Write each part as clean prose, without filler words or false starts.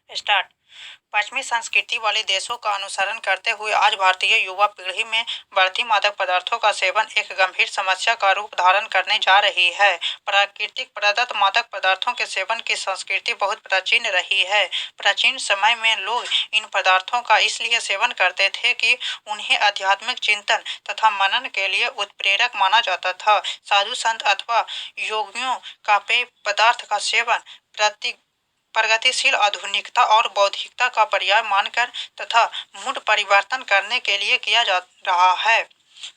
Start. पश्चिमी संस्कृति वाले देशों का अनुसरण करते हुए आज भारतीय युवा पीढ़ी में बढ़ती मादक पदार्थों का सेवन एक गंभीर समस्या का रूप धारण करने जा रही है। प्राकृतिक प्रदत्त मादक पदार्थों के सेवन की संस्कृति बहुत प्राचीन रही है। प्राचीन समय में लोग इन पदार्थों का इसलिए सेवन करते थे कि उन्हें आध्यात्मिक चिंतन तथा मनन के लिए उत्प्रेरक माना जाता था। साधु संत अथवा योगियों का पेय पदार्थ का सेवन प्रगतिशील आधुनिकता और बौद्धिकता का पर्याय मानकर तथा मूड परिवर्तन करने के लिए किया जा रहा है।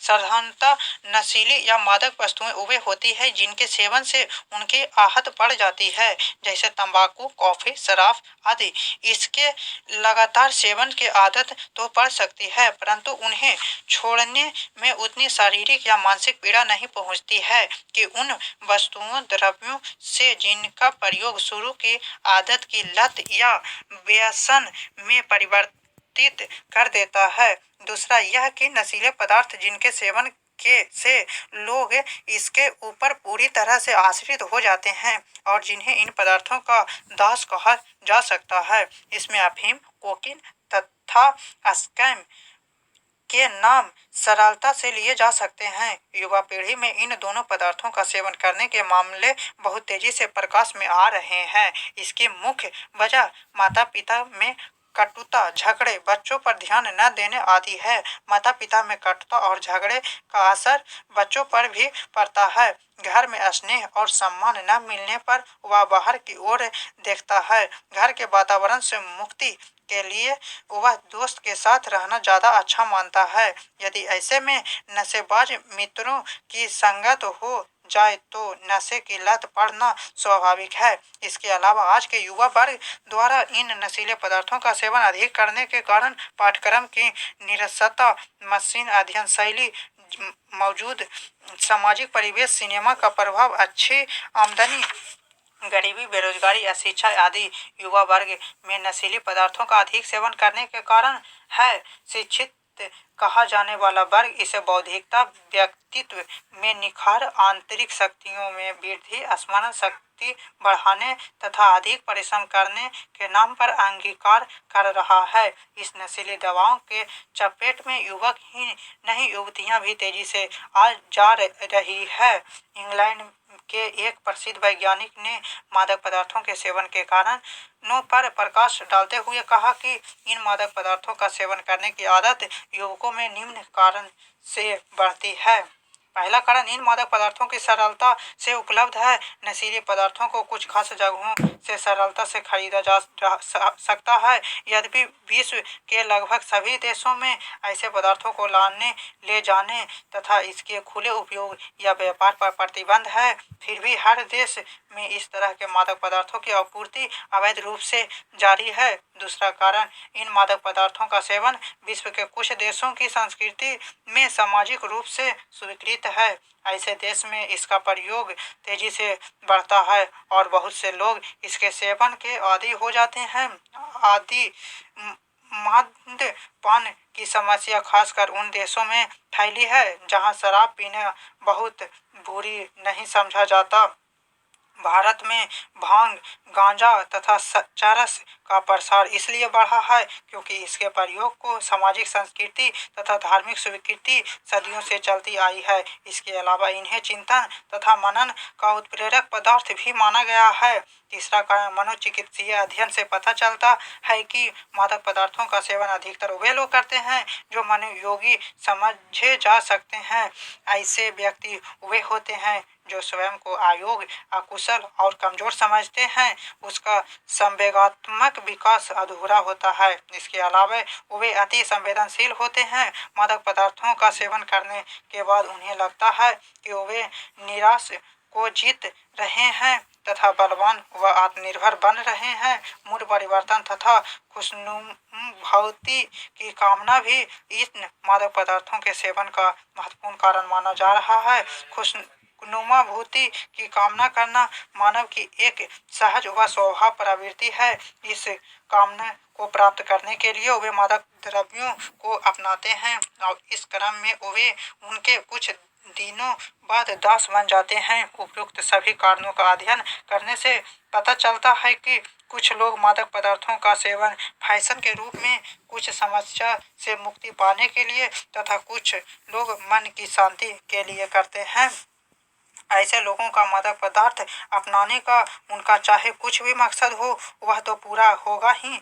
साधारणतः नशीली या मादक वस्तुएं वे होती है जिनके सेवन से उनकी आहत बढ़ जाती है, जैसे तंबाकू, कॉफी, शराब आदि। इसके लगातार सेवन की आदत तो पड़ सकती है, परंतु उन्हें छोड़ने में उतनी शारीरिक या मानसिक पीड़ा नहीं पहुंचती है कि उन वस्तुओं द्रव्यों से जिनका प्रयोग शुरू की आदत की लत या व्यसन में परिवर्तित कर देता है। दूसरा यह कि नशीले पदार्थ जिनके सेवन के से लोग इसके ऊपर पूरी तरह से आश्रित हो जाते हैं और जिन्हें इन पदार्थों का दास कहा जा सकता है। इसमें अफीम, कोकीन तथा स्कैम के नाम सरलता से लिए जा सकते हैं। युवा पीढ़ी में इन दोनों पदार्थों का सेवन करने के मामले बहुत तेजी से प्रकाश में आ रहे हैं। इसकी मुख्य वजह माता पिता में कटुता, झगड़े, बच्चों पर ध्यान न देने आदि है। माता पिता में कटुता और झगड़े का असर बच्चों पर भी पड़ता है। घर में स्नेह और सम्मान न मिलने पर वह बाहर की ओर देखता है। घर के वातावरण से मुक्ति के लिए वह दोस्त के साथ रहना ज्यादा अच्छा मानता है। यदि ऐसे में नशेबाज मित्रों की संगत हो जाए तो नशे की लत पड़ना स्वाभाविक है। इसके अलावा आज के युवा वर्ग द्वारा इन नशीले पदार्थों का सेवन अधिक करने के कारण पाठ्यक्रम की निरसता, मशीन अध्ययन शैली, मौजूद सामाजिक परिवेश, सिनेमा का प्रभाव, अच्छी आमदनी, गरीबी, बेरोजगारी, अशिक्षा आदि युवा वर्ग में नशीली पदार्थों का अधिक सेवन करने के कारण है। शिक्षित कहा जाने वाला वर्ग इसे बौद्धिकता, व्यक्तित्व में निखार, आंतरिक शक्तियों में वृद्धि, स्मरण शक्ति बढ़ाने तथा अधिक परिश्रम करने के नाम पर अंगीकार कर रहा है। इस नशीली दवाओं के चपेट में युवक ही नहीं, युवतियां भी तेजी से आ जा रही है। इंग्लैंड के एक प्रसिद्ध वैज्ञानिक ने मादक पदार्थों के सेवन के कारणों पर प्रकाश डालते हुए कहा कि इन मादक पदार्थों का सेवन करने की आदत युवकों में निम्न कारण से बढ़ती है। पहला कारण इन मादक पदार्थों की सरलता से उपलब्ध है। नशीले पदार्थों को कुछ खास जगहों से सरलता से खरीदा जा सकता है। यद्यपि विश्व के लगभग सभी देशों में ऐसे पदार्थों को लाने, ले जाने तथा इसके खुले उपयोग या व्यापार पर प्रतिबंध है, फिर भी हर देश में इस तरह के मादक पदार्थों की आपूर्ति अवैध रूप से जारी है। दूसरा कारण, इन मादक पदार्थों का सेवन विश्व के कुछ देशों की संस्कृति में सामाजिक रूप से स्वीकृत है। ऐसे देश में इसका प्रयोग तेजी से बढ़ता है और बहुत से लोग इसके सेवन के आदी हो जाते हैं। आदि मद्यपान की समस्या खासकर उन देशों में फैली है जहां शराब पीना बहुत बुरी नहीं समझा जाता। भारत में भांग, गांजा तथा चरस का प्रसार इसलिए बढ़ा है क्योंकि इसके प्रयोग को सामाजिक संस्कृति तथा धार्मिक स्वीकृति सदियों से चलती आई है। इसके अलावा इन्हें चिंतन तथा मनन का उत्प्रेरक पदार्थ भी माना गया है। तीसरा कारण, मनोचिकित्सीय अध्ययन से पता चलता है कि मादक पदार्थों का सेवन अधिकतर वे लोग करते हैं जो मनोयोगी समझे जा सकते हैं। ऐसे व्यक्ति वे होते हैं जो स्वयं को अयोग्य, अकुशल और कमजोर समझते हैं। उसका संवेगात्मक विकास अधूरा होता है। इसके अलावा वे अति संवेदनशील होते हैं। मादक पदार्थों का सेवन करने के बाद उन्हें लगता है कि वे निराश को जीत रहे हैं तथा बलवान व आत्मनिर्भर बन रहे हैं। मूड परिवर्तन तथा खुशनुभावती की कामना भी इन मादक पदार्थों के सेवन का महत्वपूर्ण कारण माना जा रहा है। खुशनुमाभूति की कामना करना मानव की एक सहज व स्वभाव प्रवृत्ति है। इस कामना को प्राप्त करने के लिए वे मादक द्रव्यों को अपनाते हैं और इस क्रम में वे उनके कुछ दिनों बाद दास बन जाते हैं। उपयुक्त सभी कारणों का अध्ययन करने से पता चलता है कि कुछ लोग मादक पदार्थों का सेवन फैशन के रूप में, कुछ समस्या से मुक्ति पाने के लिए तथा कुछ लोग मन की शांति के लिए करते हैं। ऐसे लोगों का मादक पदार्थ अपनाने का उनका चाहे कुछ भी मकसद हो वह तो पूरा होगा ही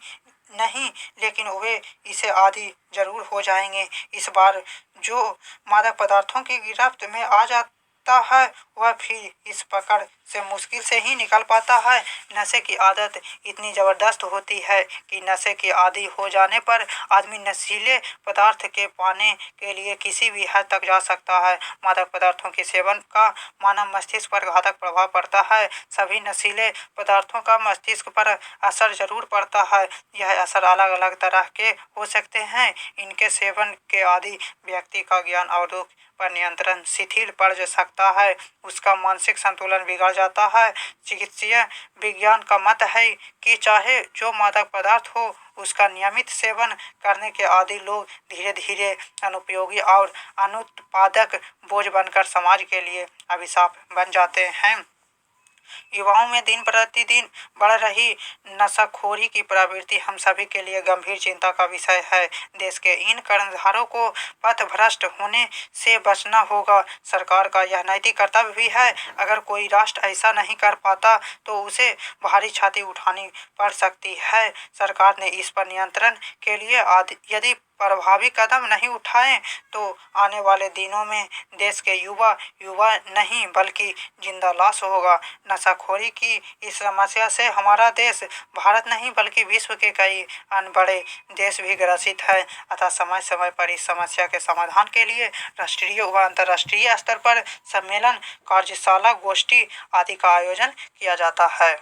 नहीं, लेकिन वे इसे आदी जरूर हो जाएंगे। इस बार जो मादक पदार्थों की गिरफ्त में आ जाता है वह फिर इस पकड़ से मुश्किल से ही निकल पाता है। नशे की आदत इतनी ज़बरदस्त होती है कि नशे के आदी हो जाने पर आदमी नशीले पदार्थ के पाने के लिए किसी भी हद तक जा सकता है। मादक पदार्थों के सेवन का मानव मस्तिष्क पर घातक प्रभाव पड़ता है। सभी नशीले पदार्थों का मस्तिष्क पर असर जरूर पड़ता है। यह असर अलग अलग तरह के हो सकते हैं। इनके सेवन के आदि व्यक्ति का ज्ञान और पर नियंत्रण शिथिल पड़ सकता है, उसका मानसिक संतुलन बिगड़ जाता है। चिकित्सीय विज्ञान का मत है कि चाहे जो मादक पदार्थ हो उसका नियमित सेवन करने के आदि लोग धीरे धीरे अनुपयोगी और अनुत्पादक बोझ बनकर समाज के लिए अभिशाप बन जाते हैं। युवाओं में दिन प्रतिदिन बढ़ रही नशाखोरी की प्रवृत्ति हम सभी के लिए गंभीर चिंता का विषय है। देश के इन कर्णधारों को पथभ्रष्ट होने से बचना होगा। सरकार का यह नैतिक कर्तव्य भी है। अगर कोई राष्ट्र ऐसा नहीं कर पाता तो उसे भारी क्षति उठानी पड़ सकती है। सरकार ने इस पर नियंत्रण के लिए यदि प्रभावी कदम नहीं उठाए तो आने वाले दिनों में देश के युवा नहीं बल्कि जिंदा लाश होगा। नशाखोरी की इस समस्या से हमारा देश भारत नहीं बल्कि विश्व के कई अन्य बड़े देश भी ग्रसित है। अतः समय समय पर इस समस्या के समाधान के लिए राष्ट्रीय व अंतर्राष्ट्रीय स्तर पर सम्मेलन, कार्यशाला, गोष्ठी आदि का आयोजन किया जाता है।